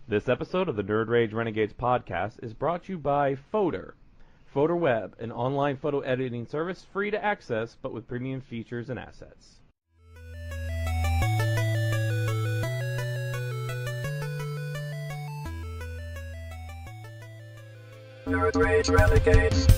This episode of the Nerd Rage Renegades podcast is brought to you by Photor. Photor Web, an online photo editing service free to access, but with premium features and assets. Nerd Rage Renegades.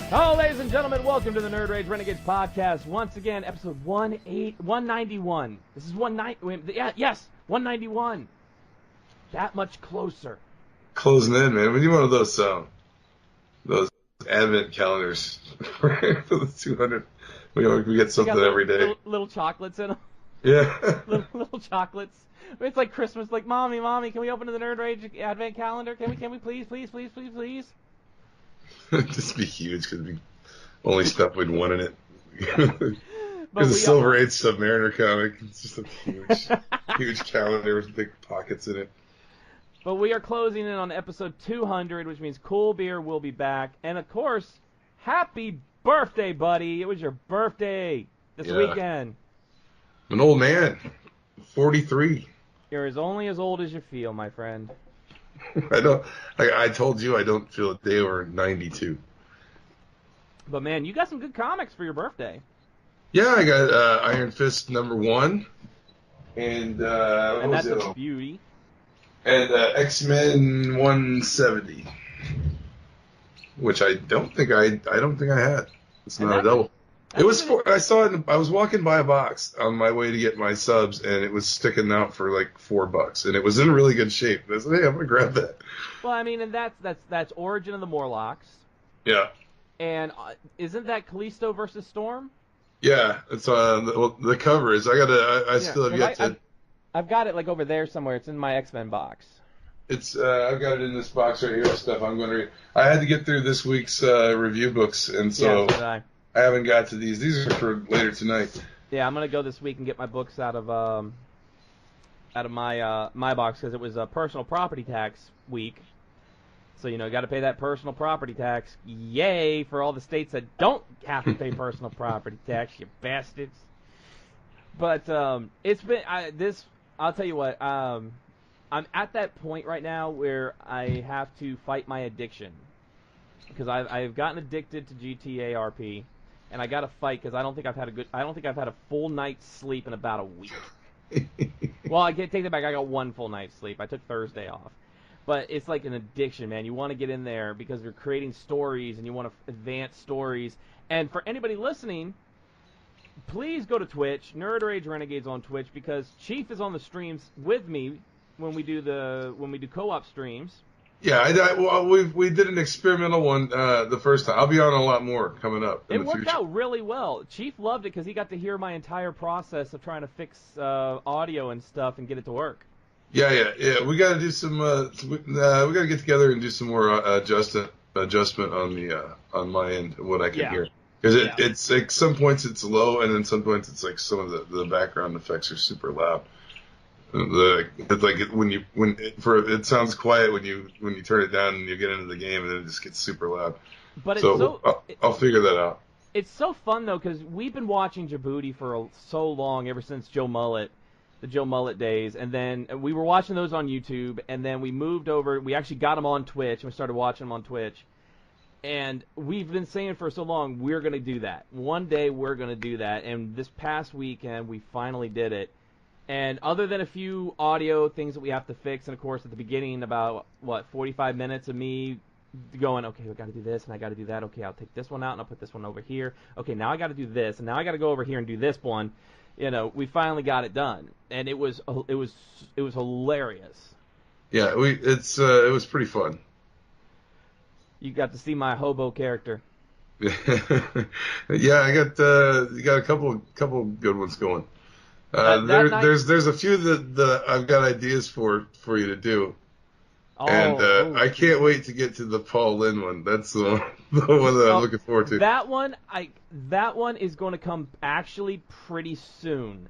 Hello, ladies and gentlemen. Welcome to the Nerd Rage Renegades podcast. Once again, episode 191. This is 191. That much closer. Closing in, man. We need one of those advent calendars for the 200. We get something every day. Little chocolates in them. Yeah. little chocolates. It's like Christmas. Like, mommy, can we open the Nerd Rage advent calendar? Can we please? It'd just be huge because it'd be only stuff we'd want in it. Because the Silver Age Submariner comic, it's just a huge calendar with big pockets in it. But we are closing in on episode 200, which means Cool Beer will be back. And, of course, happy birthday, buddy. It was your birthday this weekend. I'm an old man, 43. You're only as old as you feel, my friend. I told you I don't feel a day over 92. But, man, you got some good comics for your birthday. Yeah, I got Iron Fist #1. And that's a beauty. And X-Men 170, which I don't think I had. It's not a double. It was I saw it. I was walking by a box on my way to get my subs, and it was sticking out for like $4, and it was in really good shape. I said, "Hey, I'm gonna grab that." Well, I mean, and that's Origin of the Morlocks. Yeah. And isn't that Callisto versus Storm? Yeah, it's the cover is. I still have yet to. I've got it like over there somewhere. It's in my X-Men box. It's I've got it in this box right here. Stuff I'm going to read. I had to get through this week's review books, and so I haven't got to these. These are for later tonight. Yeah, I'm gonna go this week and get my books out of my box because it was a personal property tax week. So got to pay that personal property tax. Yay for all the states that don't have to pay personal property tax, you bastards. But it's been I'll tell you what. I'm at that point right now where I have to fight my addiction because I've gotten addicted to GTA RP, and I got to fight because I don't think I've had a full night's sleep in about a week. Well, I take that back. I got one full night's sleep. I took Thursday off. But it's like an addiction, man. You want to get in there because you're creating stories and you want to advance stories. And for anybody listening, please go to Twitch, Nerd Rage Renegades on Twitch, because Chief is on the streams with me when we do co-op streams. Yeah, we did an experimental one the first time. I'll be on a lot more coming up. It worked out really well. Chief loved it because he got to hear my entire process of trying to fix audio and stuff and get it to work. Yeah. We got to do some. We got to get together and do some more adjustment on my end of what I can hear. Because it's like some points it's low, and then some points it's like some of the background effects are super loud. It's like it sounds quiet when you turn it down and you get into the game, and then it just gets super loud. But I'll figure that out. It's so fun though because we've been watching Djibouti for so long, ever since the Joe Mullet days, and then we were watching those on YouTube, and then we moved over. We actually got them on Twitch, and we started watching them on Twitch. And we've been saying for so long, we're going to do that. One day we're going to do that, and this past weekend we finally did it. And other than a few audio things that we have to fix, and of course at the beginning about, 45 minutes of me going, okay, we got to do this, and I got to do that. Okay, I'll take this one out, and I'll put this one over here. Okay, now I got to do this, and now I got to go over here and do this one. We finally got it done, and it was hilarious. Yeah, it was pretty fun. You got to see my hobo character. Yeah, I got a couple good ones going. There's a few that I've got ideas for you to do. And I can't wait to get to the Paul Lynde one. That's the one that I'm looking forward to. That one is going to come actually pretty soon,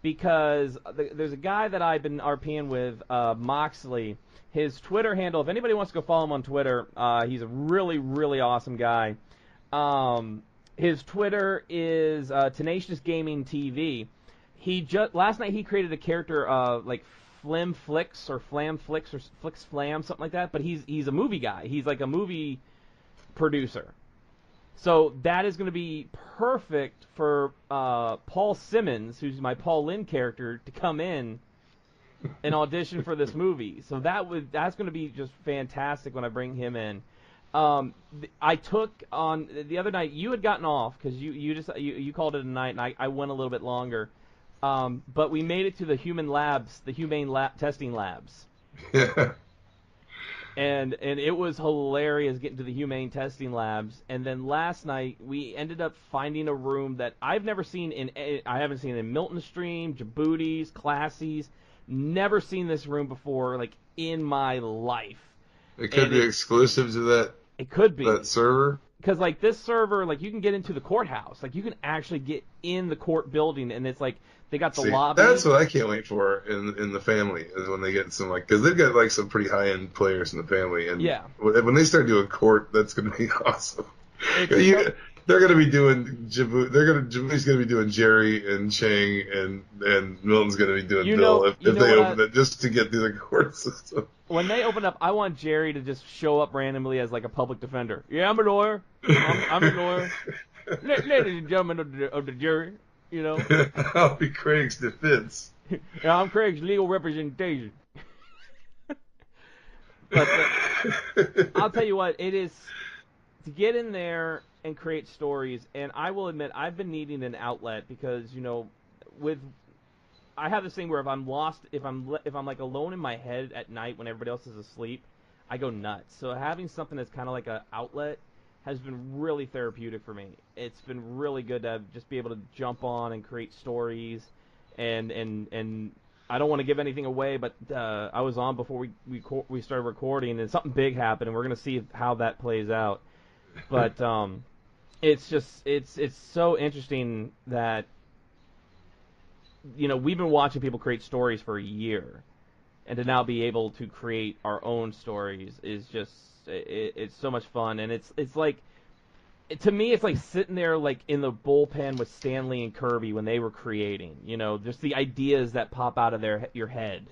because there's a guy that I've been RPing with, Moxley. His Twitter handle, if anybody wants to go follow him on Twitter, he's a really, really awesome guy. His Twitter is Tenacious Gaming TV. Last night he created a character like Flim Flicks or Flam Flicks or Flicks Flam, something like that. But he's a movie guy. He's like a movie producer. So that is going to be perfect for Paul Simmons, who's my Paul Lynde character, to come in and audition for this movie. So that's going to be just fantastic when I bring him in. I took on the other night. You had gotten off because you called it a night, and I went a little bit longer. But we made it to the humane testing labs. Yeah. And it was hilarious getting to the humane testing labs. And then last night we ended up finding a room that I've never seen I haven't seen in Milton Stream, Djibouti's, Classy's. Never seen this room before, like, in my life. It could be exclusive to that. It could be that server. Because, like, this server, like, you can get into the courthouse. Like, you can actually get in the court building, and it's like they got the lobby. That's what I can't wait for in the family, is when they get some, like, because they've got, like, some pretty high end players in the family, and yeah, when they start doing court, that's going to be awesome. They're going to be doing Djibouti's going to be doing Jerry and Chang, and Milton's going to be doing Bill if they open it, just to get through the court system. When they open up, I want Jerry to just show up randomly as like a public defender. Yeah, I'm a lawyer. I'm a lawyer. Ladies and gentlemen of the jury, you know. I'll be Craig's defense. Yeah, I'm Craig's legal representation. But I'll tell you what, it is to get in there and create stories. And I will admit, I've been needing an outlet because, you know, I have this thing where if I'm lost, if I'm like alone in my head at night when everybody else is asleep, I go nuts. So having something that's kind of like an outlet has been really therapeutic for me. It's been really good to just be able to jump on and create stories, and I don't want to give anything away, but I was on before we started recording, and something big happened, and we're gonna see how that plays out. But it's just it's so interesting that, you know, we've been watching people create stories for a year, and to now be able to create our own stories is just it's so much fun. And it's like, to me, it's like sitting there like in the bullpen with Stanley and Kirby when they were creating, you know, just the ideas that pop out of your head,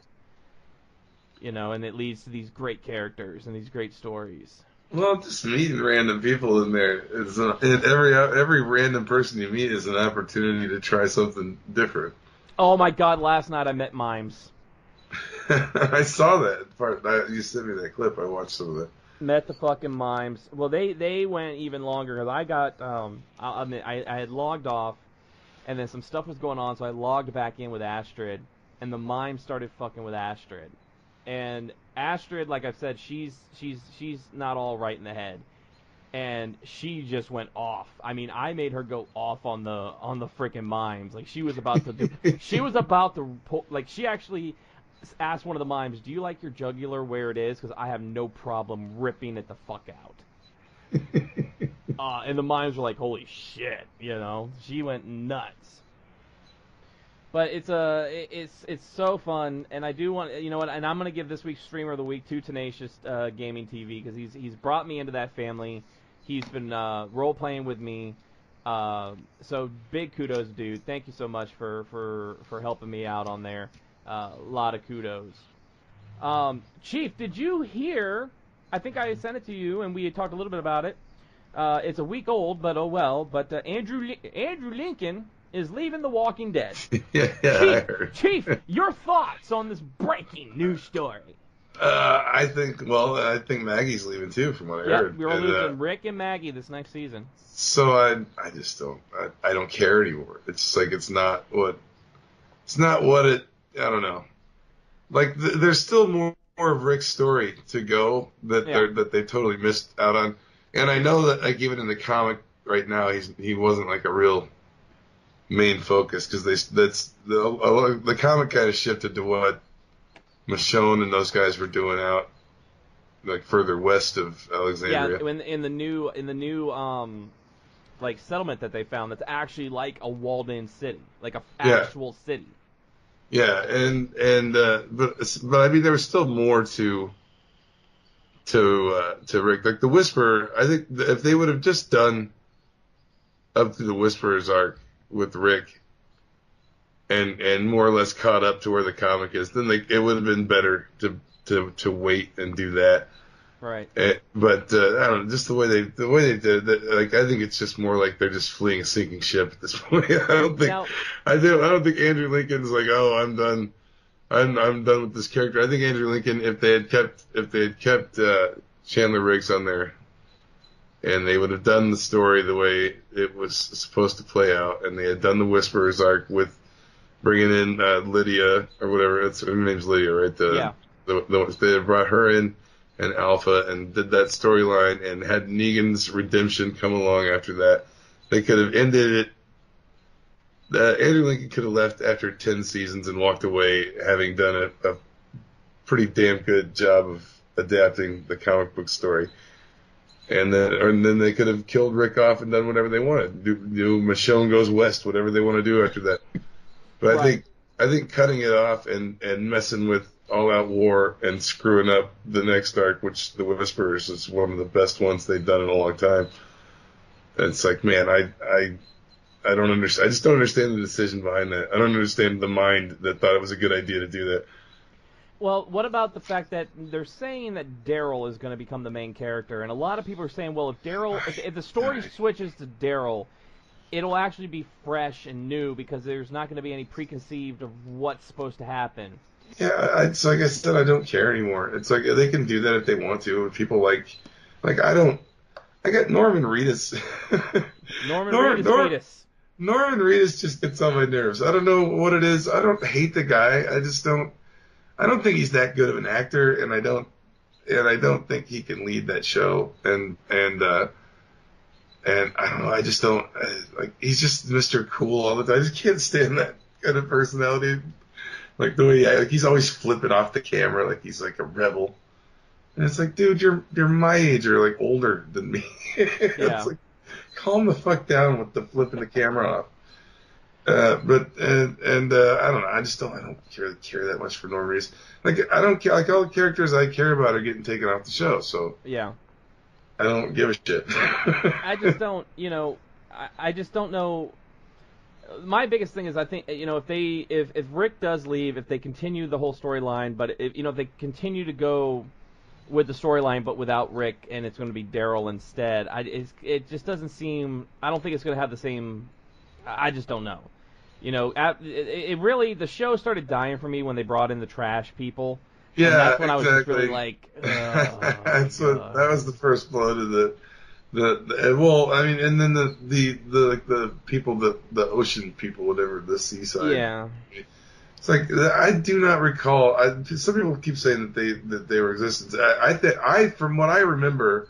you know, and it leads to these great characters and these great stories. Well, just meeting random people in there is every random person you meet is an opportunity to try something different. Oh my God! Last night I met Mimes. I saw that part. You sent me that clip. I watched some of that. Met the fucking Mimes. Well, they went even longer because I got I had logged off, and then some stuff was going on, so I logged back in with Astrid, and the Mimes started fucking with Astrid, and Astrid, like I've said, she's not all right in the head, and she just went off. I mean, I made her go off on the freaking Mimes. Like, she was about to like, she actually asked one of the Mimes, "Do you like your jugular where it is? Because I have no problem ripping it the fuck out." And the Mimes were like, "Holy shit," you know. She went nuts. But it's so fun, and I do want, you know what, and I'm gonna give this week's Streamer of the Week to Tenacious Gaming TV, because he's brought me into that family. He's been role playing with me, so big kudos, dude. Thank you so much for helping me out on there. A lot of kudos. Chief, did you hear? I think I sent it to you, and we had talked a little bit about it. It's a week old, but oh well. But Andrew Lincoln is leaving The Walking Dead. Yeah, I heard. Chief, your thoughts on this breaking news story? I think Maggie's leaving too, from what I heard. We're losing Rick and Maggie this next season. So I just don't care anymore. It's like it's not what it. I don't know. Like there's still more of Rick's story to go that they totally missed out on. And I know that, like, even in the comic right now, he wasn't like a real main focus because the comic kind of shifted to what Michonne and those guys were doing out like further west of Alexandria. Yeah, in the new like settlement that they found that's actually like a walled-in city, like a actual city. Yeah, but I mean there was still more to Rick. Like the Whisperer, I think if they would have just done up to the Whisperer's arc with Rick and more or less caught up to where the comic is, then it would have been better to wait and do that. Right. But I don't know, just the way they did it. Like I think it's just more like they're just fleeing a sinking ship at this point. I don't think Andrew Lincoln's like, oh, I'm done. I'm done with this character. I think Andrew Lincoln, if they had kept Chandler Riggs on there, and they would have done the story the way it was supposed to play out, and they had done the Whisperer's arc with bringing in Lydia or whatever. Her name's Lydia, right? They had brought her in and Alpha and did that storyline and had Negan's redemption come along after that. They could have ended it. Andrew Lincoln could have left after 10 seasons and walked away, having done a pretty damn good job of adapting the comic book story. And then they could have killed Rick off and done whatever they wanted. Do Michonne Goes West, whatever they want to do after that. But right. I think cutting it off and messing with All Out War and screwing up the next arc, which the Whisperers is one of the best ones they've done in a long time. And it's like, man, I don't understand. I just don't understand the decision behind that. I don't understand the mind that thought it was a good idea to do that. Well, what about the fact that they're saying that Daryl is going to become the main character, and a lot of people are saying, well, if the story switches to Daryl, it'll actually be fresh and new because there's not going to be any preconceived of what's supposed to happen. Yeah, it's like I said, I don't care anymore. It's like they can do that if they want to. People like I don't. I got Norman Reedus. Norman Reedus. Norman Reedus just gets on my nerves. I don't know what it is. I don't hate the guy. I just don't. I don't think he's that good of an actor, and I don't think he can lead that show. And I don't know. I just don't like. He's just Mr. Cool all the time. I just can't stand that kind of personality. Like the way he's always flipping off the camera, like he's like a rebel. And it's like, dude, you're my age or like older than me. It's like, calm the fuck down with the flipping the camera off. But I don't know. I don't care that much for Norman Reedus. Like I don't care. Like all the characters I care about are getting taken off the show. So yeah, I don't give a shit. I just don't. I just don't know. My biggest thing is I think if Rick does leave, if they continue the whole storyline, but if they continue to go with the storyline but without Rick and it's going to be Daryl instead, it just doesn't seem. I don't think it's going to have the same. I just don't know. It really, the show started dying for me when they brought in the trash people. Yeah, and that's when exactly. I was just really like, that was the first blow to the well, I mean, and then the people, the ocean people, whatever, the seaside. Yeah. It's like I do not recall. Some people keep saying that they were existence. I from what I remember,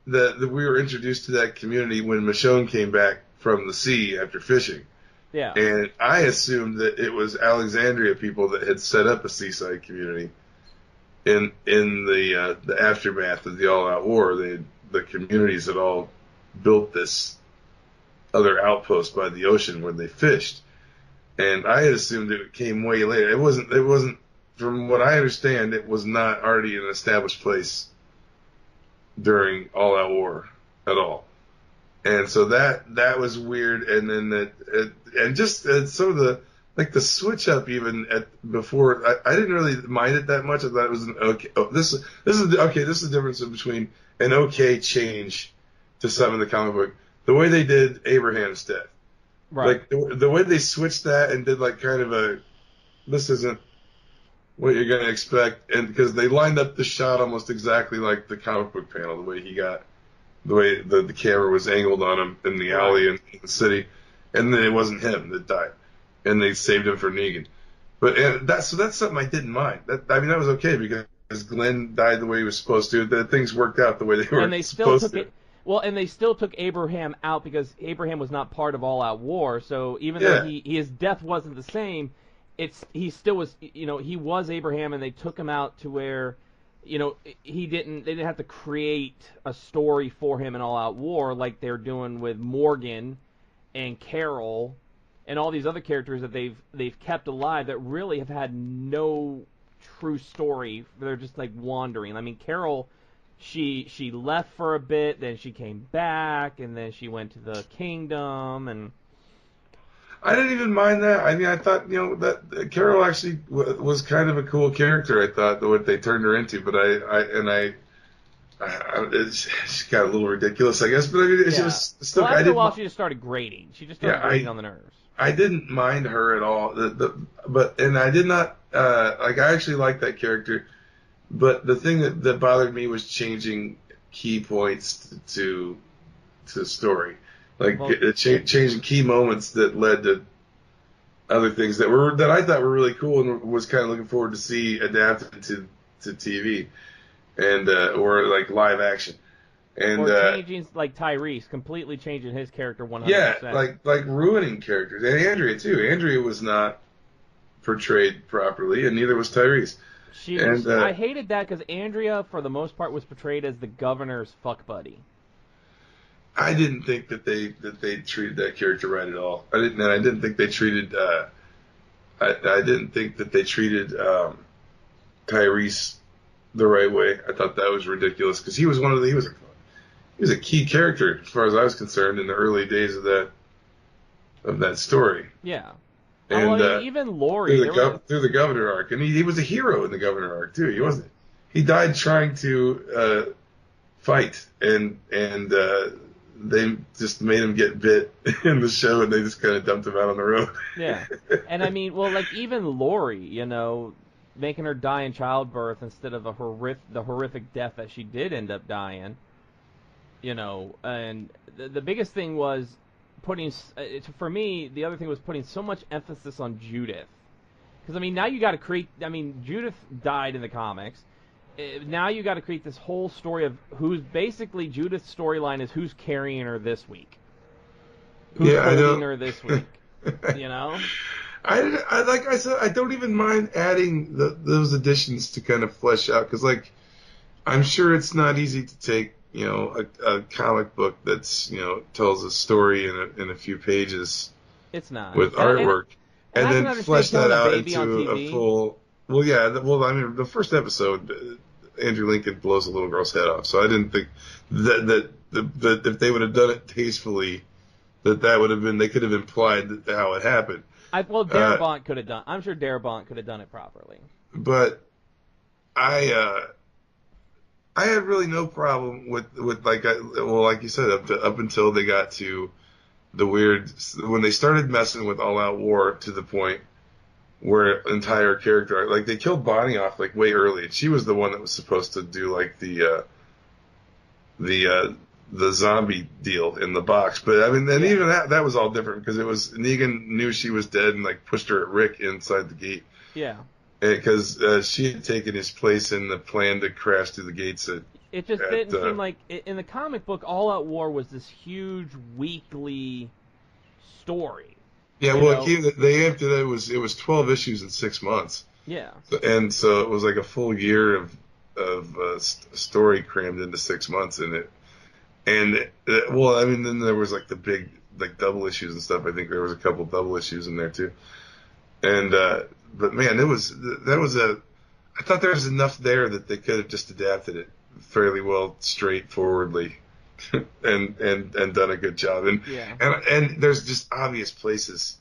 that we were introduced to that community when Michonne came back from the sea after fishing. Yeah. And I assumed that it was Alexandria people that had set up a seaside community in the aftermath of the All Out War. The communities had all built this other outpost by the ocean where they fished. And I had assumed it came way later. It wasn't from what I understand, it was not already an established place during All Out War at all. And so that was weird. And then some of the, like the switch up even before, I didn't really mind it that much. I thought it was an okay. Oh, this is the difference between an okay change to something in the comic book. The way they did Abraham's death. Right. Like the way they switched that and did like kind of this isn't what you're going to expect. And because they lined up the shot almost exactly like the comic book panel, the way the camera was angled on him in the alley in the city. And then it wasn't him that died. And they saved him for Negan. But that's something I didn't mind. That was okay because Glenn died the way he was supposed to. That things worked out the way they were supposed to. Well, and they still took Abraham out because Abraham was not part of All Out War. So even though his death wasn't the same, he still was. He was Abraham, and they took him out to where, they didn't have to create a story for him in All Out War like they're doing with Morgan and Carol and all these other characters that they've kept alive that really have had no true story. They're just like wandering. I mean, Carol, she left for a bit, then she came back, and then she went to the kingdom, and I didn't even mind that. I mean, I thought, that Carol actually was kind of a cool character. I thought what they turned her into, but she got a little ridiculous, I guess. But I mean, it was still. Well, after a while, she just started grating. She just started grating on the nerves. I didn't mind her at all. But I did not I actually liked that character. But the thing that bothered me was changing key points to story, changing key moments that led to other things that I thought were really cool and was kind of looking forward to see adapted to TV and or like live action. And changing like Tyrese, completely changing his character 100%. Yeah, like ruining characters. And Andrea too. Andrea was not portrayed properly, and neither was Tyrese. I hated that because Andrea, for the most part, was portrayed as the governor's fuck buddy. I didn't think that they treated that character right at all. I didn't think they treated. I didn't think that they treated Tyrese the right way. I thought that was ridiculous because he was he was a key character as far as I was concerned in the early days of that story. Yeah. And even Laurie through the governor arc, and he was a hero in the governor arc too. He wasn't. He died trying to fight, and they just made him get bit in the show, and they just kind of dumped him out on the road. Yeah, and I mean, even Laurie, making her die in childbirth instead of the horrific death that she did end up dying. And the biggest thing was for me, the other thing was putting so much emphasis on Judith. Because, now you got to create... Judith died in the comics. Now you got to create this whole story of who's... Basically, Judith's storyline is who's carrying her this week. Who's holding her this week. I like I said, I don't even mind adding those additions to kind of flesh out. Because, I'm sure it's not easy to take... a comic book that's, tells a story in a few pages. It's not. With artwork. And then flesh that out into a full... Well, yeah. The first episode, Andrew Lincoln blows a little girl's head off. So I didn't think that if they would have done it tastefully, that would have been... They could have implied how it happened. Darabont could have done... I'm sure Darabont could have done it properly. But I had really no problem with like you said, up until they got to the weird, when they started messing with All Out War to the point where entire character, like they killed Bonnie off like way early, and she was the one that was supposed to do like the zombie deal in the box. But even that was all different because it was Negan knew she was dead and like pushed her at Rick inside the gate. Yeah. Because she had taken his place in the plan to crash through the gates. It just didn't seem like... In the comic book, All Out War was this huge weekly story. Yeah, they amped it. It was 12 issues in 6 months. Yeah. And so it was like a full year of story crammed into 6 months in it. And, then there was like the big double issues and stuff. I think there was a couple double issues in there too. And... But man, I thought there was enough there that they could have just adapted it fairly well, straightforwardly, and done a good job. And there's just obvious places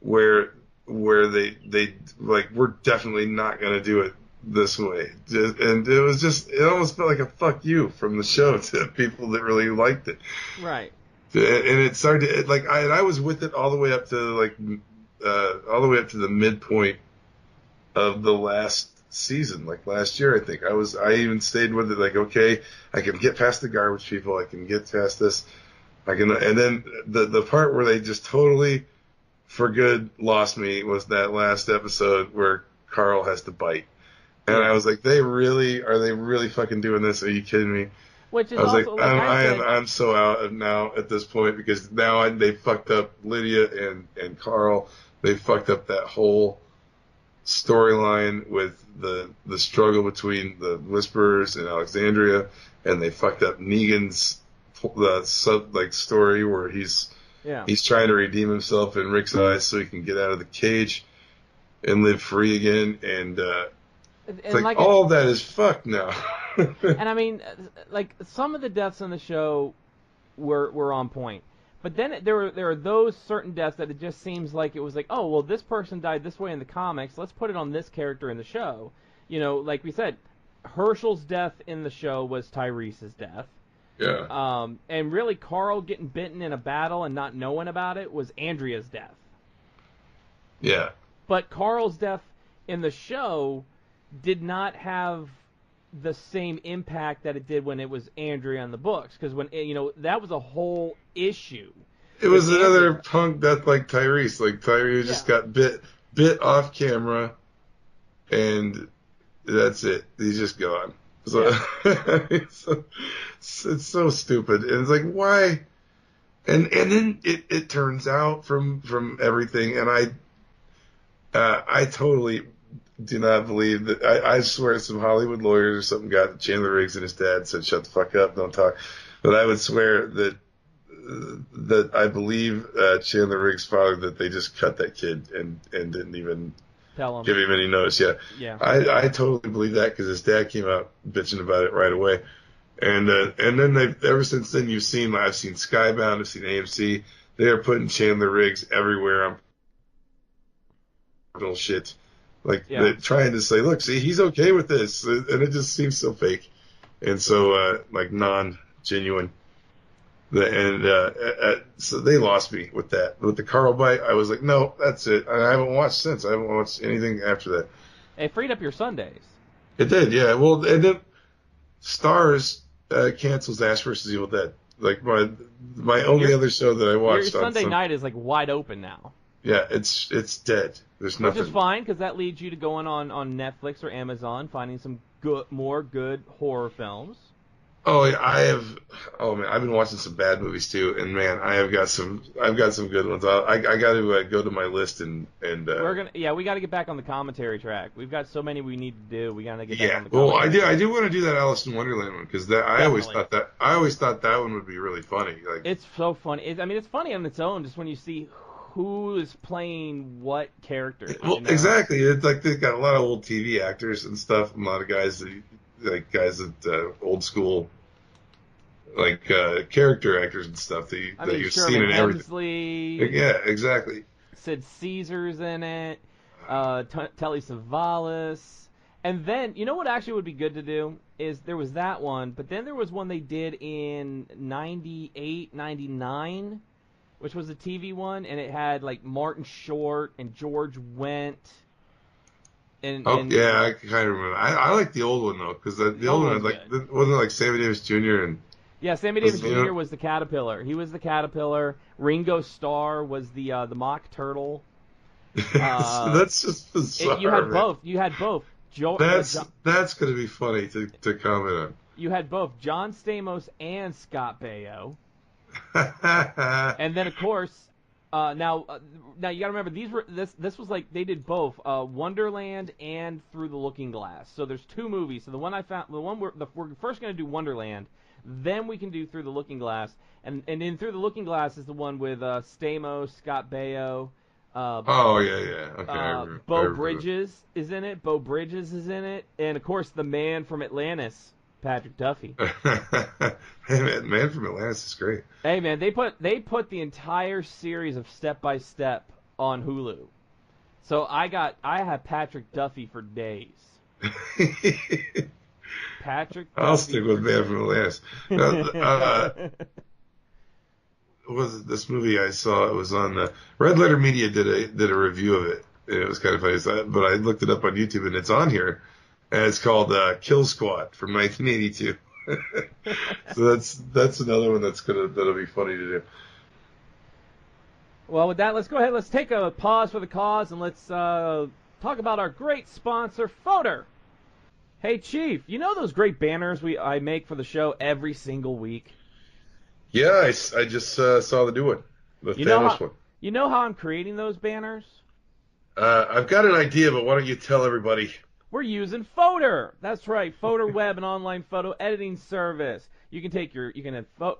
where they like, we're definitely not going to do it this way. And it almost felt like a fuck you from the show to people that really liked it. Right. And it started to, I was with it all the way up to the midpoint of the last season, like last year, I think. I even stayed with it, okay, I can get past the garbage people, I can get past this, and then the part where they just totally, for good, lost me was that last episode where Carl has to bite. And I was like, are they really fucking doing this? Are you kidding me? Which is I was like, also, like I said, I'm so out now at this point because now they fucked up Lydia and Carl. They fucked up that whole storyline with the struggle between the Whisperers and Alexandria, and they fucked up Negan's story where he's trying to redeem himself in Rick's eyes so he can get out of the cage and live free again, and it's like all of that is fucked now. And I mean, like some of the deaths on the show were on point. But then there are those certain deaths that it just seems like it was like, oh, well, this person died this way in the comics. Let's put it on this character in the show. You know, like we said, Herschel's death in the show was Tyrese's death. Yeah. And really, Carl getting bitten in a battle and not knowing about it was Andrea's death. Yeah. But Carl's death in the show did not have the same impact that it did when it was Andrea in the books, because when that was a whole issue. It was another punk death like Tyrese. Like Tyrese just got bit off camera, and that's it. He's just gone. So it's so stupid, and it's like why? And then it turns out from everything, and I totally do not believe that. I swear some Hollywood lawyers or something got Chandler Riggs and his dad said, shut the fuck up, don't talk. But I would swear that I believe Chandler Riggs' father that they just cut that kid and didn't even give him any notice. Yeah. I totally believe that because his dad came out bitching about it right away. And then ever since then I've seen Skybound, I've seen AMC. They are putting Chandler Riggs everywhere on shit. Like they're trying to say, look, see, he's okay with this, and it just seems so fake and so like non-genuine. So they lost me with that. With the Carl bite, I was like, no, that's it. And I haven't watched since. I haven't watched anything after that. It freed up your Sundays. It did, yeah. Well, and then Starz cancels Ash vs. Evil Dead. Like my only other show that I watched. Your Sunday night is like wide open now. Yeah, it's dead. There's nothing. Which is fine, because that leads you to going on Netflix or Amazon, finding some more good horror films. Oh, yeah, man, I've been watching some bad movies too, and man, I've got some good ones. I got to go to my list and we got to get back on the commentary track. We've got so many we need to do. We got to get back on the commentary. Well, I do want to do that Alice in Wonderland one because I always thought that one would be really funny. Like it's so funny. It's funny on its own just when you see who is playing what character. Well, exactly. It's like they've got a lot of old TV actors and stuff. A lot of guys that old school. Like character actors and stuff that you've seen in everything. Yeah, exactly. Sid Caesar's in it. Telly Savalas. And then, you know what actually would be good to do? Is there was that one, but then there was one they did in 98, 99, which was a TV one, and it had like Martin Short and George Wendt. Yeah, I kind of remember. I like the old one though, because the old one wasn't like Sammy Davis Jr. and. Yeah, Sammy Davis Jr. was the caterpillar. He was the caterpillar. Ringo Starr was the mock turtle. That's just bizarre. You had both. That's going to be funny to comment on. You had both John Stamos and Scott Baio. And then of course, now you got to remember this was like they did both Wonderland and Through the Looking Glass. So there's two movies. So the one we're first going to do Wonderland. Then we can do Through the Looking Glass, and in Through the Looking Glass is the one with Stamos, Scott Baio. Okay. Beau Bridges is in it. And of course the man from Atlantis, Patrick Duffy. Hey man, Man from Atlantis is great. Hey man, they put the entire series of Step by Step on Hulu. So I have Patrick Duffy for days. Patrick Duffy. I'll stick with Man from Atlantis. Was it this movie I saw? It was on Red Letter Media did a review of it. And it was kind of funny, but I looked it up on YouTube and it's on here, and it's called Kill Squad from 1982. So that's another one that'll be funny to do. Well, with that, let's go ahead. Let's take a pause for the cause and let's talk about our great sponsor, Foder. Hey, Chief, you know those great banners I make for the show every single week? Yeah, I just saw the new one, the Thanos one. You know how I'm creating those banners? I've got an idea, but why don't you tell everybody? We're using Photor. That's right, Photor Web, an online photo editing service. You can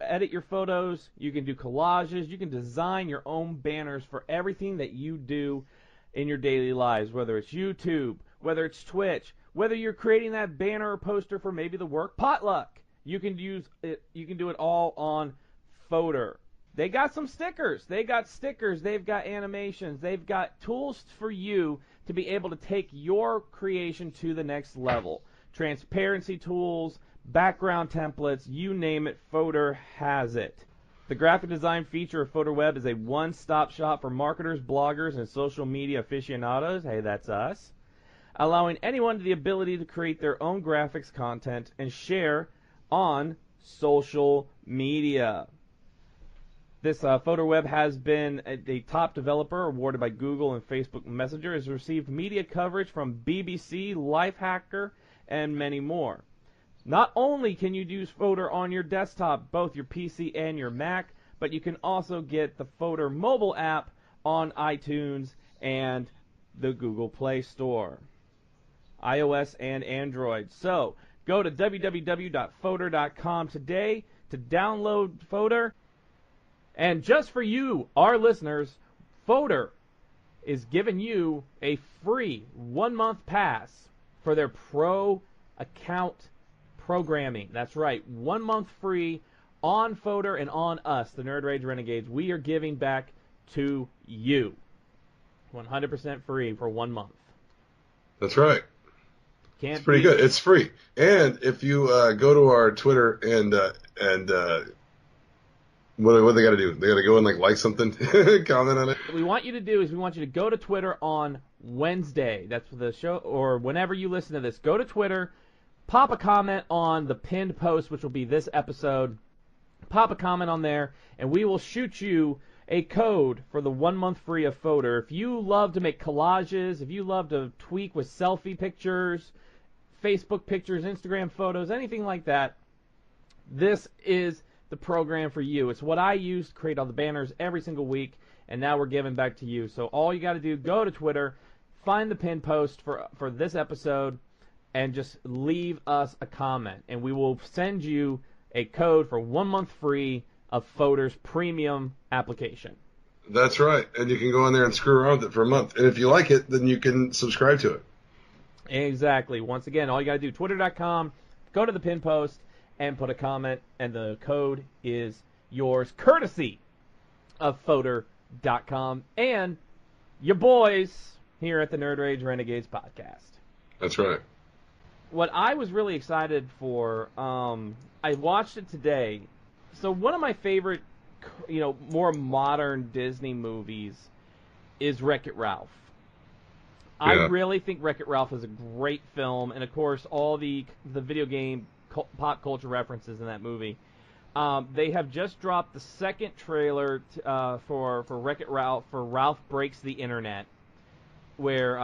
edit your photos. You can do collages. You can design your own banners for everything that you do in your daily lives, whether it's YouTube, whether it's Twitch, whether you're creating that banner or poster for maybe the work potluck. You can use it. You can do it all on Photor. They got some stickers. They got stickers. They've got animations. They've got tools for you to be able to take your creation to the next level. Transparency tools, background templates, you name it, Photor has it. The graphic design feature of Photor Web is a one-stop shop for marketers, bloggers, and social media aficionados. Hey, that's us. Allowing anyone the ability to create their own graphics content and share on social media. This Photor Web has been a top developer awarded by Google and Facebook Messenger, has received media coverage from BBC, Lifehacker, and many more. Not only can you use Photor on your desktop, both your PC and your Mac, but you can also get the Photor mobile app on iTunes and the Google Play Store, iOS and Android. So go to www.photor.com today to download Photor. And just for you, our listeners, Photor is giving you a free 1-month pass for their pro account programming. That's right, 1 month free on Photor and on us, the Nerd Rage Renegades. We are giving back to you 100% free for 1 month. That's right. It's pretty good. It's free. And if you go to our Twitter and what they got to do? They got to go and like something, comment on it. What we want you to do is we want you to go to Twitter on Wednesday. That's for the show, or whenever you listen to this. Go to Twitter, pop a comment on the pinned post, which will be this episode. Pop a comment on there, and we will shoot you a code for the 1 month free of Photor. If you love to make collages, if you love to tweak with selfie pictures, Facebook pictures, Instagram photos, anything like that, this is the program for you. It's what I use to create all the banners every single week, and now we're giving back to you. So all you got to do, go to Twitter, find the pinned post for this episode, and just leave us a comment, and we will send you a code for 1 month free of Photor's premium application. That's right, and you can go in there and screw around with it for a month, and if you like it, then you can subscribe to it. Exactly. Once again, all you got to do, twitter.com, go to the pinned post, and put a comment, and the code is yours, courtesy of Photor.com and your boys here at the Nerd Rage Renegades podcast. That's right. What I was really excited for, I watched it today. So one of my favorite, more modern Disney movies is Wreck-It Ralph. Yeah. I really think Wreck-It Ralph is a great film, and of course all the video game pop culture references in that movie. They have just dropped the second trailer for Wreck-It Ralph, for Ralph Breaks the Internet, where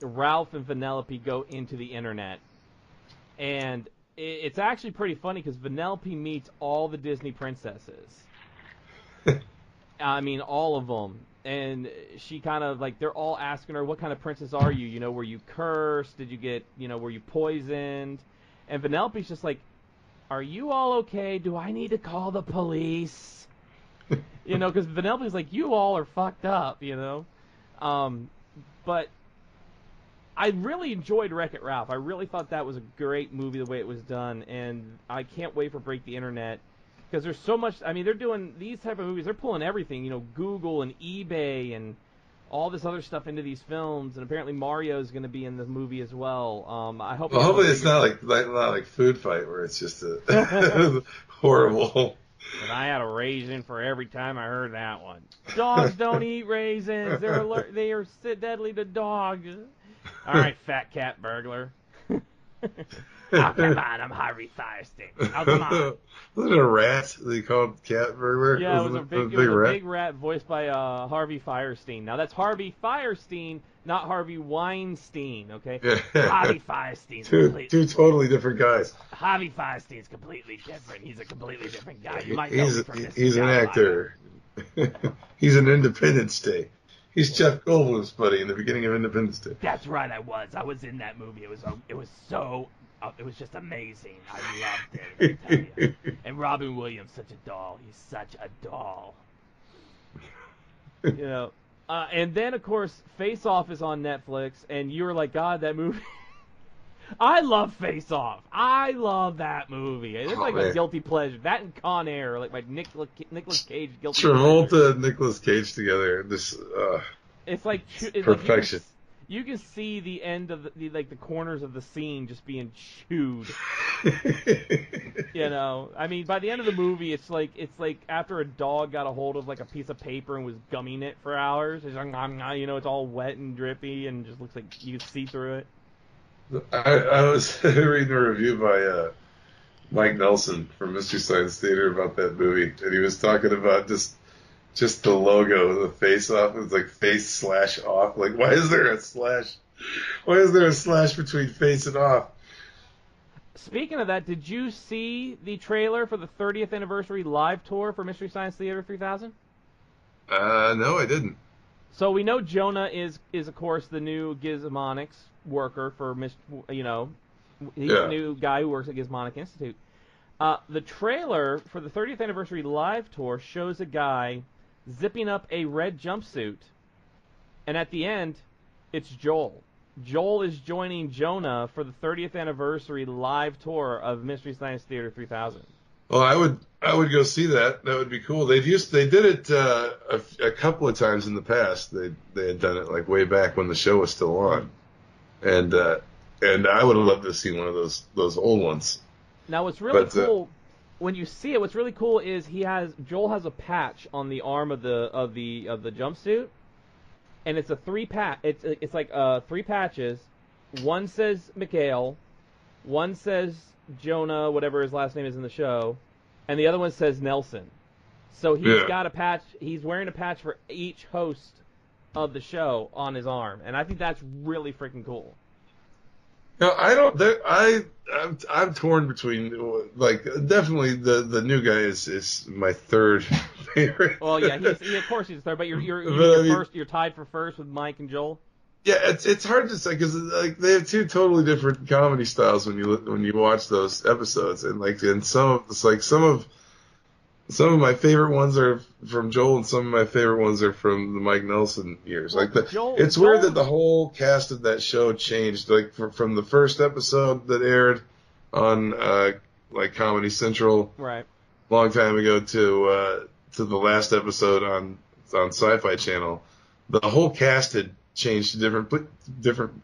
Ralph and Vanellope go into the internet. And it's actually pretty funny because Vanellope meets all the Disney princesses. I mean, all of them. And she kind of, they're all asking her, what kind of princess are you? Were you cursed? Did you get, were you poisoned? And Vanellope's just like, are you all okay? Do I need to call the police? Because Vanellope's like, you all are fucked up, But I really enjoyed Wreck-It Ralph. I really thought that was a great movie the way it was done, and I can't wait for Break the Internet. Because there's so much, they're doing these type of movies, they're pulling everything, Google and eBay and all this other stuff into these films, and apparently Mario's going to be in the movie as well. I hope. Well, hopefully it's not like Food Fight where it's just a horrible. And I had a raisin for every time I heard that one. Dogs don't eat raisins. They are deadly to dogs. All right, fat cat burglar. Oh, come on, I'm Harvey Firestein. Oh, come on. Wasn't it a rat they called cat burglar? Yeah, it was a big rat voiced by Harvey Firestein. Now, that's Harvey Firestein, not Harvey Weinstein, okay? Yeah. Harvey Feinstein's two totally different guys. Harvey Feinstein's completely different. He's a completely different guy. You might know He's him from this. he's an actor. He's in Independence Day. He's Jeff Goldblum's buddy in the beginning of Independence Day. That's right, I was in that movie. It was just amazing. I loved it. I tell you. And Robin Williams, such a doll. He's such a doll. You know. And then, of course, Face Off is on Netflix, and you were like, God, that movie. I love Face Off. I love that movie. It's like my guilty pleasure. That and Con Air, like my Nicolas Cage guilty pleasure. Travolta and Nicolas Cage together. It's like perfection. Like you can see the end of the corners of the scene just being chewed. You know, I mean, by the end of the movie, it's like after a dog got a hold of like a piece of paper and was gumming it for hours. It's like, you know, it's all wet and drippy and just looks like you can see through it. I was reading a review by Mike Nelson from Mystery Science Theater about that movie, and he was talking about just the logo, the Face Off. It's like face/off. Like, why is there a slash? Why is there a slash between face and off? Speaking of that, did you see the trailer for the 30th anniversary live tour for Mystery Science Theater 3000? No, I didn't. So we know Jonah is of course the new Gizmonics worker for he's the new guy who works at Gizmonic Institute. The trailer for the 30th anniversary live tour shows a guy zipping up a red jumpsuit, and at the end, it's Joel. Joel is joining Jonah for the 30th anniversary live tour of Mystery Science Theater 3000. Well, I would go see that. That would be cool. They did it a couple of times in the past. They had done it like way back when the show was still on, and I would have loved to have seen one of those old ones. Now, what's really cool when you see it, what's really cool is Joel has a patch on the arm of the jumpsuit, and it's a it's like 3 patches. One says Mikhail, one says Jonah, whatever his last name is in the show, and the other one says Nelson. So he's got a patch. He's wearing a patch for each host of the show on his arm, and I think that's really freaking cool. No, I'm torn between, like, definitely the new guy is my third favorite. Well, yeah, of course he's third, but you're tied for first with Mike and Joel. Yeah, it's hard to say because like they have two totally different comedy styles when you watch those episodes, and some of my favorite ones are from Joel, and some of my favorite ones are from the Mike Nelson years. It's weird that the whole cast of that show changed. Like from the first episode that aired on like Comedy Central, right, a long time ago, to the last episode on Sci-Fi Channel, the whole cast had changed to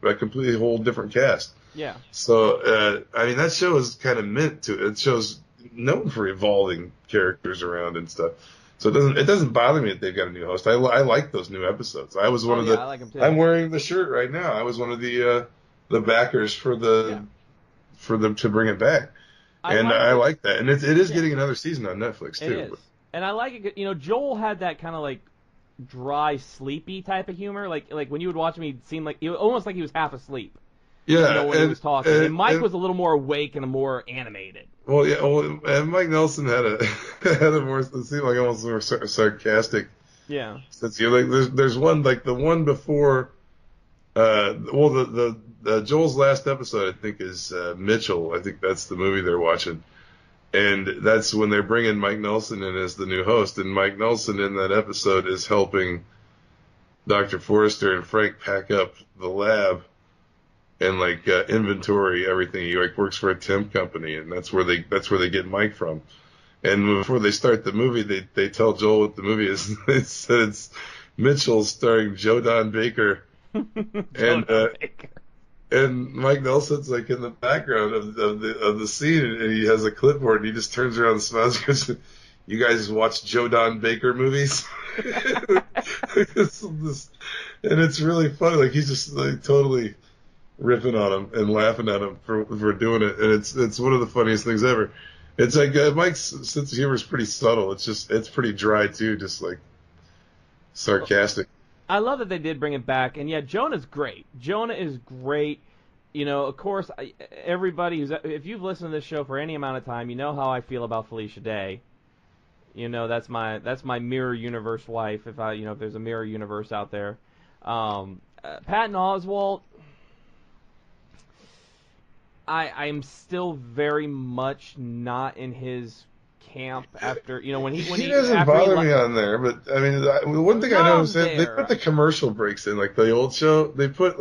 a completely whole different cast. Yeah. So I mean that show is kind of meant to. It show's known for evolving characters around and stuff. So it doesn't bother me that they've got a new host. I like those new episodes. I was one of the. I like them too. I'm wearing the shirt right now. I was one of the backers for them to bring it back, I like that. And it is getting another season on Netflix too. It is. And I like it. You know, Joel had that kind of like dry, sleepy type of humor. Like when you would watch him, he'd seem like almost like he was half asleep. Yeah, when he was talking. And Mike was a little more awake and more animated. Well, yeah. Well, and Mike Nelson had a more, it seemed like almost more sarcastic. Yeah. Since you like, there's one like the one before. The Joel's last episode I think is Mitchell. I think that's the movie they're watching, and that's when they're bringing Mike Nelson in as the new host. And Mike Nelson in that episode is helping Dr. Forrester and Frank pack up the lab and like inventory everything. He like works for a temp company, and that's where they get Mike from. And before they start the movie, they tell Joel what the movie is. It's Mitchell starring Joe Don Baker, and Mike Nelson's like in the background of the scene, and he has a clipboard, and he just turns around and smiles and goes, "You guys watch Joe Don Baker movies?" And it's really funny. Like he's just like totally ripping on him and laughing at him for doing it, and it's one of the funniest things ever. It's like Mike's sense of humor is pretty subtle. It's pretty dry too, just like sarcastic. I love that they did bring it back, and yeah, Jonah's great. Jonah is great. You know, of course, everybody if you've listened to this show for any amount of time, you know how I feel about Felicia Day. You know, that's my mirror universe wife. If there's a mirror universe out there, Patton Oswalt, I'm still very much not in his camp after when he doesn't bother me on there, but I mean the one thing I noticed is they put the commercial breaks in, like the old show. They put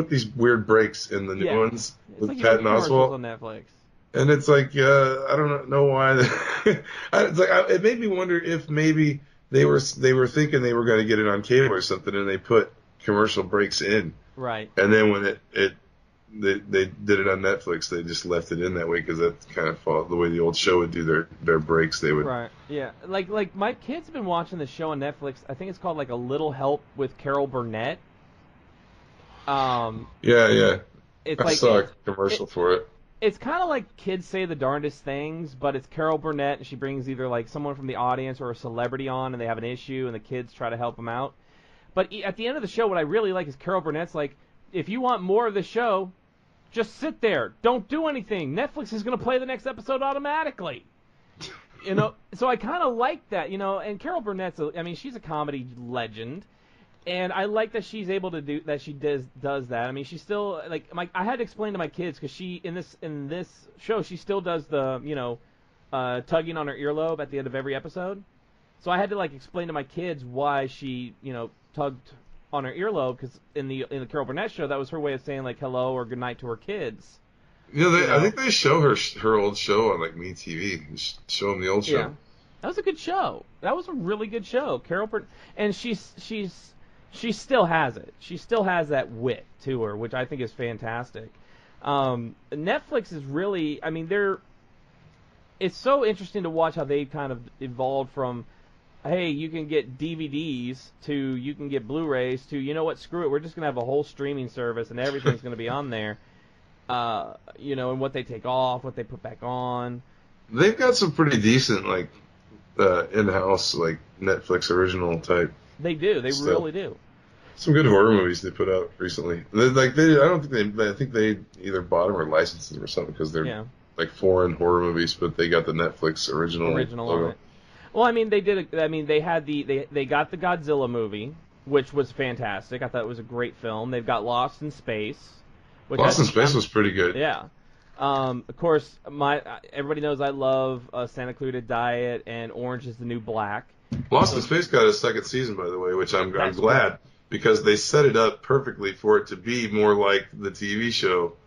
these weird breaks in the new ones with like Patton Oswalt on Netflix, and it's like I don't know why. It's like it made me wonder if maybe they were thinking they were going to get it on cable or something, and they put commercial breaks in, right? And then when they did it on Netflix, they just left it in that way because that's kind of the way the old show would do their breaks. They would like my kids have been watching the show on Netflix. I think it's called like A Little Help with Carol Burnett. Yeah. I saw a commercial for it. It's kind of like Kids Say the Darndest Things, but it's Carol Burnett, and she brings either like someone from the audience or a celebrity on, and they have an issue, and the kids try to help them out. But at the end of the show, what I really like is Carol Burnett's like, if you want more of the show, just sit there. Don't do anything. Netflix is going to play the next episode automatically. So I kind of like that, and Carol Burnett's, she's a comedy legend, and I like that she's able to do that. She does that. I mean, she's still, I had to explain to my kids, because she, in this show, she still does the, tugging on her earlobe at the end of every episode. So I had to, explain to my kids why she, tugged on her earlobe, because in the Carol Burnett show, that was her way of saying hello or goodnight to her kids. I think they show her old show on MeTV. Show them the old show. Yeah, that was a good show. That was a really good show. Carol Burnett, and she still has it. She still has that wit to her, which I think is fantastic. Netflix is really, it's so interesting to watch how they kind of evolved from, hey, you can get DVDs to you can get Blu-rays to, screw it, we're just going to have a whole streaming service and everything's going to be on there. And what they take off, what they put back on. They've got some pretty decent, in-house, Netflix original type. They do. They stuff. Really do. Some good horror movies they put out recently. I think they either bought them or licensed them or something, because they're foreign horror movies, but they got the Netflix original logo. On it. Well, they did. They had they got the Godzilla movie, which was fantastic. I thought it was a great film. They've got Lost in Space. Lost in Space was pretty good. Yeah. Of course, everybody knows I love Santa Clarita Diet and Orange is the New Black. Lost in Space got a second season, by the way, which I'm glad, because they set it up perfectly for it to be more like the TV show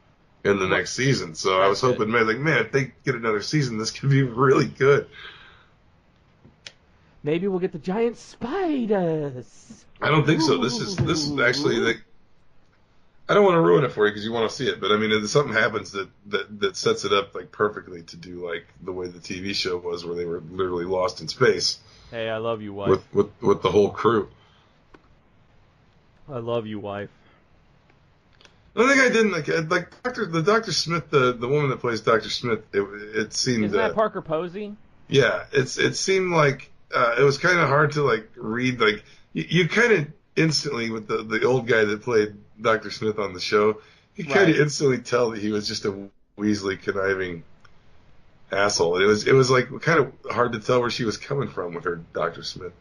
in the next season. So I was hoping, if they get another season, this could be really good. Maybe we'll get the giant spiders. I don't think so. This is actually I don't want to ruin it for you because you want to see it, but if something happens that sets it up perfectly to do the way the TV show was, where they were literally lost in space. Hey, I love you, wife. With the whole crew. I love you, wife. The thing I didn't the Dr. Smith, the woman that plays Dr. Smith, it seemed. Isn't that Parker Posey? Yeah, it seemed like it was kind of hard to read. You kind of instantly, with the old guy that played Dr. Smith on the show, you kind of instantly tell that he was just a Weasley conniving asshole. It was kind of hard to tell where she was coming from with her Dr. Smith.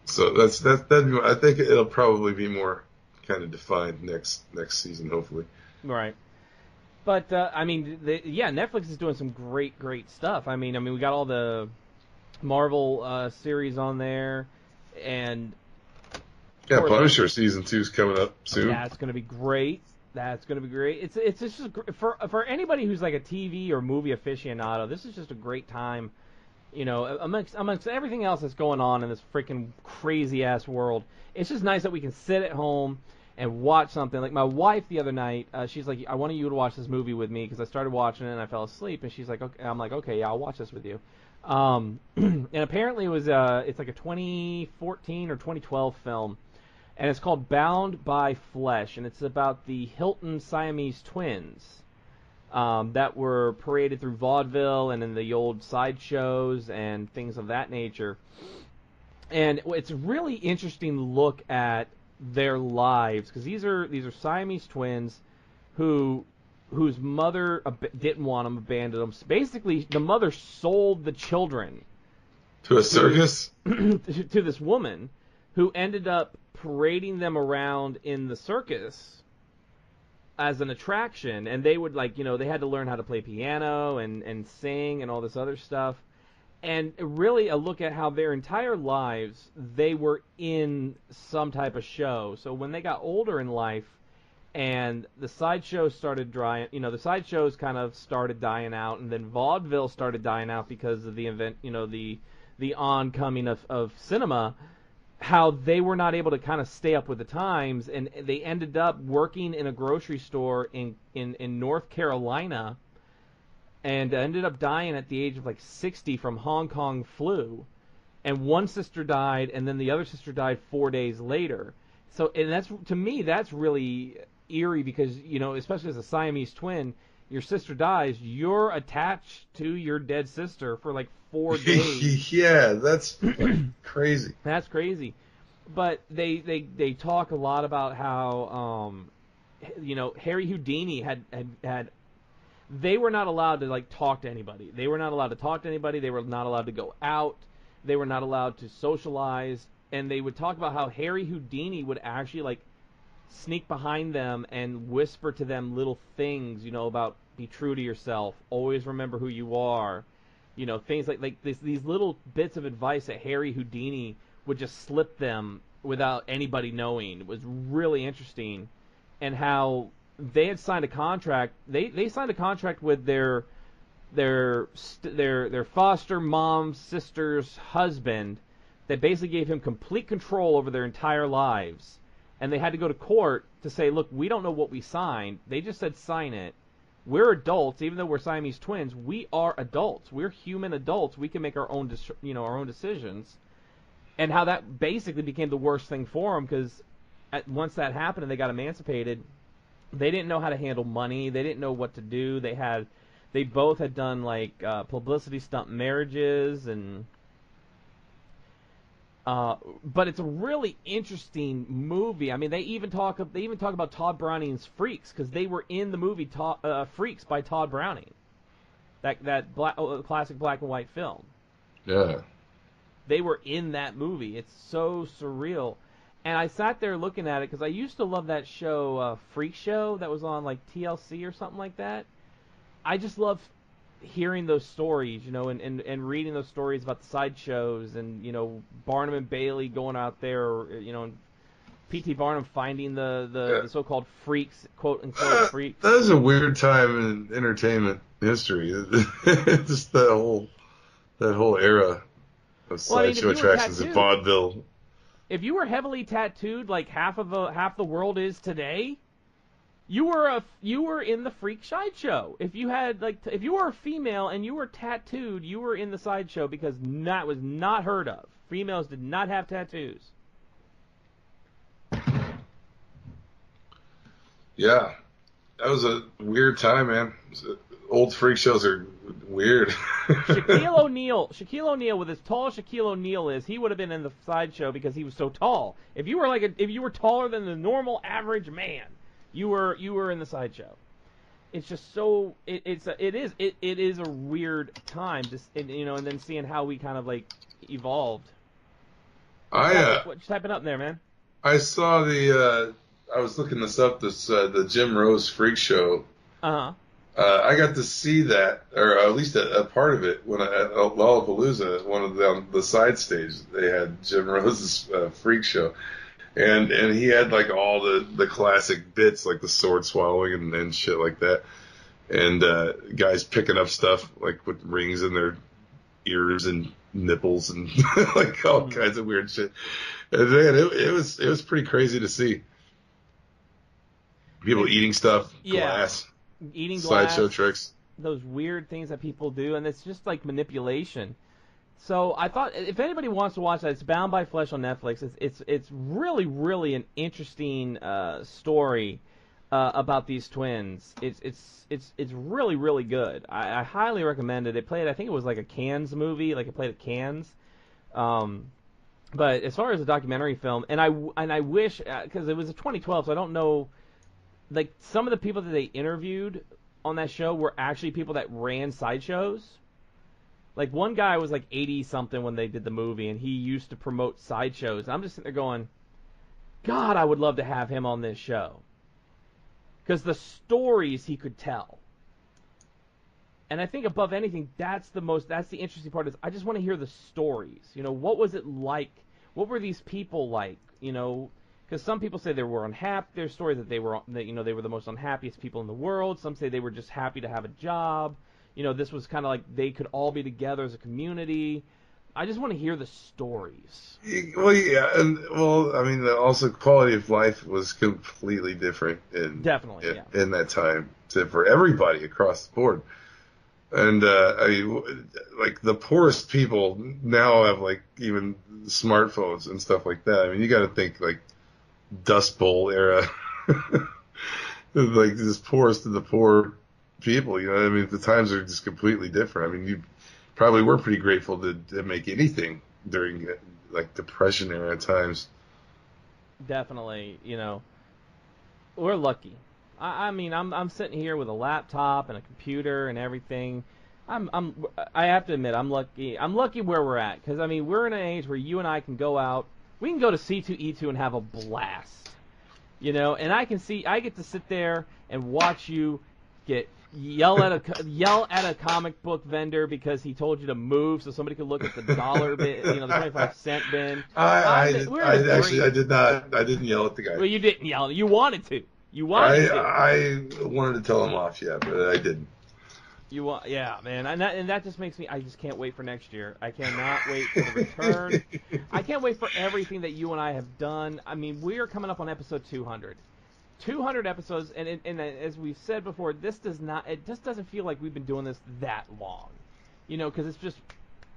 So that I think it'll probably be more kind of defined next season, hopefully. Right. But Netflix is doing some great stuff. We got all the Marvel series on there, and Punisher season 2 is coming up soon. Yeah, it's going to be great. That's going to be great. It's just for anybody who's a TV or movie aficionado. This is just a great time. Amongst everything else that's going on in this freaking crazy ass world, it's just nice that we can sit at home and watch something. Like my wife the other night, she's like, "I wanted you to watch this movie with me," because I started watching it and I fell asleep. And she's like, "Okay," I'm like, "Okay, yeah, I'll watch this with you." And apparently it was it's a 2014 or 2012 film. And it's called Bound by Flesh, and it's about the Hilton Siamese twins that were paraded through vaudeville and in the old sideshows and things of that nature. And it's a really interesting look at their lives, because these are Siamese twins whose mother didn't want them, abandoned them. So basically, the mother sold the children to a circus to this woman, who ended up parading them around in the circus as an attraction. And they would, like, they had to learn how to play piano and sing and all this other stuff. And really a look at how their entire lives, they were in some type of show. So when they got older in life and the sideshows started the sideshows kind of started dying out, and then vaudeville started dying out because of the the oncoming of cinema, how they were not able to kind of stay up with the times, and they ended up working in a grocery store in North Carolina, and ended up dying at the age of like 60 from Hong Kong flu. And one sister died, and then the other sister died 4 days later. So, and that's, to me, that's really eerie, because, especially as a Siamese twin, your sister dies, you're attached to your dead sister for like 4 days. Yeah, that's crazy. That's crazy. But they talk a lot about how, Harry Houdini had they were not allowed to, like, talk to anybody. They were not allowed to talk to anybody. They were not allowed to go out. They were not allowed to socialize. And they would talk about how Harry Houdini would actually, like, sneak behind them and whisper to them little things, about be true to yourself, always remember who you are, things like these little bits of advice that Harry Houdini would just slip them without anybody knowing. It was really interesting. And how they had signed a contract. They signed a contract with their foster mom's sister's husband that basically gave him complete control over their entire lives. And they had to go to court to say, look, we don't know what we signed. They just said sign it. We're adults, even though we're Siamese twins. We are adults. We're human adults. We can make our own decisions. And how that basically became the worst thing for them, because once that happened and they got emancipated, they didn't know how to handle money. They didn't know what to do. They both had done, like, publicity stunt marriages, and but it's a really interesting movie. I mean, they even talk about Todd Browning's Freaks, because they were in the movie Freaks by Todd Browning, that classic black and white film. Yeah, they were in that movie. It's so surreal. And I sat there looking at it, because I used to love that show, Freak Show, that was on, like, TLC or something like that. I just love hearing those stories, and reading those stories about the sideshows, and, Barnum and Bailey going out there, and P.T. Barnum finding the so-called freaks, quote-unquote freaks. That was a weird time in entertainment history. Just that whole era of sideshow attractions in vaudeville. If you were heavily tattooed, like half the world is today, you were in the freak sideshow. If you were a female and you were tattooed, you were in the sideshow, because that was not heard of. Females did not have tattoos. Yeah, that was a weird time, man. Old freak shows are weird. Shaquille O'Neal, with as tall as Shaquille O'Neal is, he would have been in the sideshow because he was so tall. If you were taller than the normal average man, you were in the sideshow. It's just so it is a weird time, and then seeing how we kind of, like, evolved. What's typing up there, man? I saw I was looking this up. The Jim Rose Freak Show. I got to see that, or at least a part of it, when at Lollapalooza, one of the side stage, they had Jim Rose's Freak Show, and he had, like, all the classic bits, like the sword swallowing and shit like that, and guys picking up stuff like with rings in their ears and nipples and like all kinds of weird shit. And man, it was pretty crazy to see people eating stuff, glass. Eating glass, sideshow tricks, those weird things that people do, and it's just like manipulation. So I thought, if anybody wants to watch that, it's Bound by Flesh on Netflix. It's really, really an interesting story about these twins. It's really, really good. I highly recommend it. It played, I think it was like a Cannes movie, like it played at Cannes. But as far as a documentary film, and I wish, because it was a 2012, so I don't know, like, some of the people that they interviewed on that show were actually people that ran sideshows. Like, one guy was like 80-something when they did the movie, and he used to promote sideshows. And I'm just sitting there going, God, I would love to have him on this show. Because the stories he could tell. And I think above anything, that's the interesting part, is I just want to hear the stories. You know, what was it like? What were these people like? You know, because some people say they were unhappy. There's stories that they were the most unhappiest people in the world. Some say they were just happy to have a job. You know, this was kind of like they could all be together as a community. I just want to hear the stories. Well, yeah, I mean, also quality of life was completely different in that time for everybody across the board. And I mean, like, the poorest people now have, like, even smartphones and stuff like that. I mean, you got to think, like, Dust Bowl era, like, this poorest of the poor people. You know, I mean, the times are just completely different. I mean, you probably were pretty grateful to make anything during, like, Depression era times. Definitely, you know, we're lucky. I mean, I'm sitting here with a laptop and a computer and everything. I have to admit, I'm lucky. I'm lucky where we're at, because I mean, we're in an age where you and I can go out. We can go to C2E2 and have a blast, you know. And I get to sit there and watch you yell at a comic book vendor because he told you to move so somebody could look at the dollar bin, you know, the 25-cent bin. I did not. I didn't yell at the guy. Well, you didn't yell. You wanted to. I wanted to tell him off, yeah, but I didn't. Yeah, man, and that just makes me. I just can't wait for next year. I cannot wait for the return. I can't wait for everything that you and I have done. I mean, we are coming up on episode 200. 200 episodes, and as we've said before, it just doesn't feel like we've been doing this that long, you know, because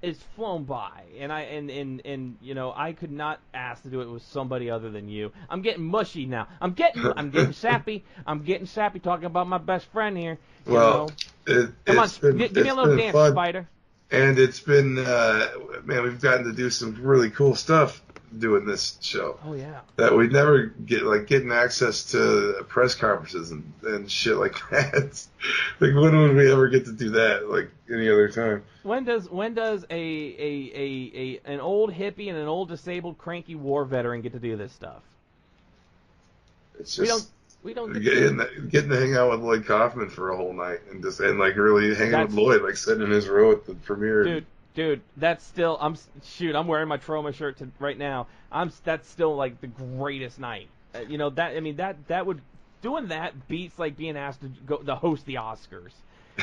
it's flown by, and you know, I could not ask to do it with somebody other than you. I'm getting mushy now. I'm getting sappy. I'm getting sappy talking about my best friend here. Well, give me a little dance, fun. Spider. And it's been, man, we've gotten to do some really cool stuff doing this show. Oh yeah. That we'd never get, like, getting access to press conferences and shit like that. Like, when would we ever get to do that, like, any other time? When does an old hippie and an old disabled cranky war veteran get to do this stuff? It's just we don't getting to hang out with Lloyd Kaufman for a whole night and like really hanging with Lloyd, like sitting in his row at the premiere. Dude, that's still I'm wearing my Troma shirt right now. That's still like the greatest night. You know, that would doing that beats like being asked to go to host the Oscars.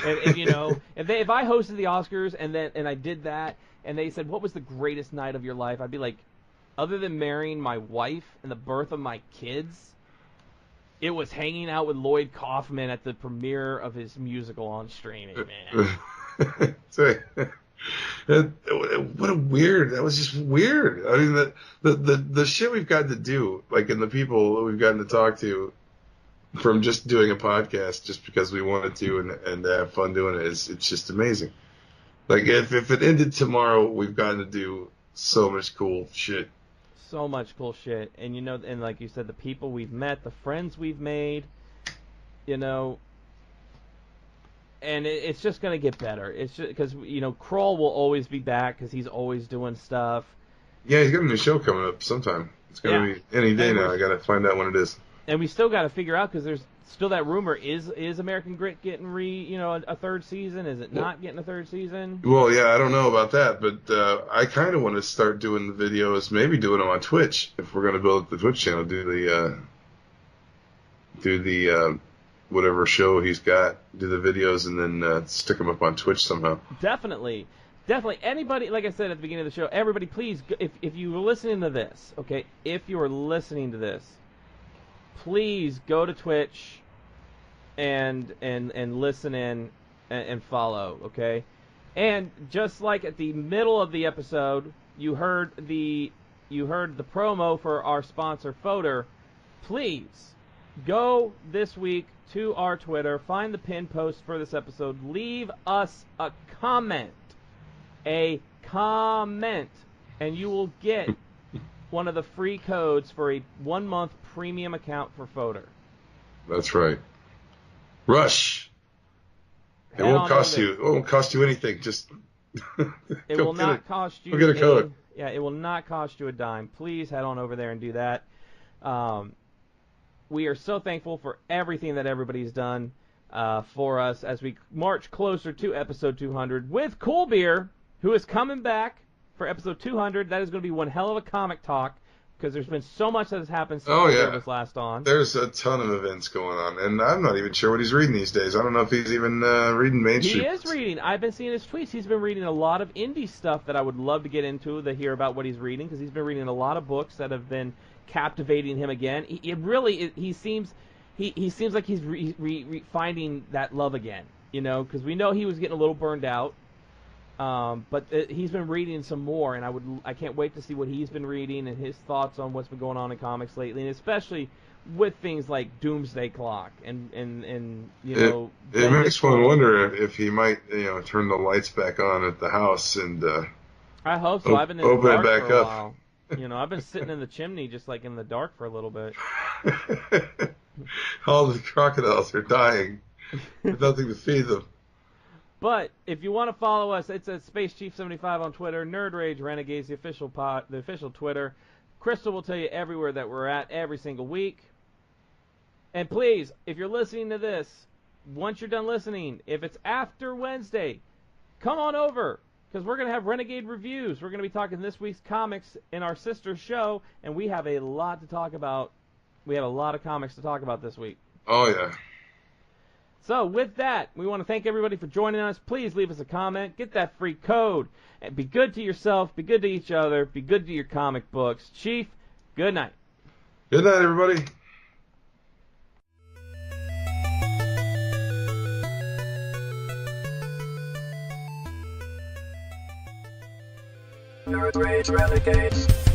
And you know, if I hosted the Oscars and I did that and they said, "What was the greatest night of your life?" I'd be like, other than marrying my wife and the birth of my kids, it was hanging out with Lloyd Kaufman at the premiere of his musical on streaming, man. That was just weird. I mean, the shit we've gotten to do, like, and the people that we've gotten to talk to from just doing a podcast just because we wanted to and have fun doing it, it's just amazing. Like, if it ended tomorrow, we've gotten to do so much cool shit. So much cool shit. And, you know, and like you said, the people we've met, the friends we've made, you know, and it's just going to get better. It's just because, you know, Kroll will always be back because he's always doing stuff. Yeah, he's got a new show coming up sometime. It's going to be any day now. I got to find out when it is. And we still got to figure out, because there's still that rumor, is American Grit getting a third season? Is it not getting a third season? Well, yeah, I don't know about that, but I kind of want to start doing the videos, maybe doing them on Twitch if we're going to build up the Twitch channel, do the whatever show he's got, do the videos, and then stick them up on Twitch somehow. Definitely. Anybody, like I said at the beginning of the show, everybody, please, if you were listening to this, okay, if you are listening to this, please go to Twitch and listen in and follow, okay? And just like at the middle of the episode, you heard the promo for our sponsor, Fodor. Please go this week to our Twitter, find the pinned post for this episode, leave us a comment, and you will get one of the free codes for a 1-month premium account for Fodor. That's right. Rush. It won't cost you. It won't cost you anything. Just it will not cost you. Go get a code. Yeah, it will not cost you a dime. Please head on over there and do that. We are so thankful for everything that everybody's done for us as we march closer to episode 200 with Cool Beer, who is coming back for episode 200. That is going to be one hell of a comic talk because there's been so much that has happened since Cool Beer was last on. There's a ton of events going on, and I'm not even sure what he's reading these days. I don't know if he's even reading mainstream. He is reading. I've been seeing his tweets. He's been reading a lot of indie stuff that I would love to get into to hear about what he's reading because he's been reading a lot of books that have been captivating him again. He seems like he's finding that love again, because we know he was getting a little burned out. But he's been reading some more, and I can't wait to see what he's been reading and his thoughts on what's been going on in comics lately, and especially with things like Doomsday Clock and It makes one wonder if he might turn the lights back on at the house and I hope so. I've been in the dark back for a up. while. I've been sitting in the chimney just like in the dark for a little bit. All the crocodiles are dying. There's nothing to feed them. But if you want to follow us, it's at Space Chief 75 on Twitter, Nerd Rage Renegades, the official Twitter. Crystal will tell you everywhere that we're at every single week. And please, if you're listening to this, once you're done listening, if it's after Wednesday, come on over because we're going to have Renegade reviews. We're going to be talking this week's comics in our sister show, and we have a lot to talk about. We have a lot of comics to talk about this week. Oh, yeah. So with that, we want to thank everybody for joining us. Please leave us a comment. Get that free code. And be good to yourself. Be good to each other. Be good to your comic books. Chief, good night. Good night, everybody. Nerd Rage Renegades.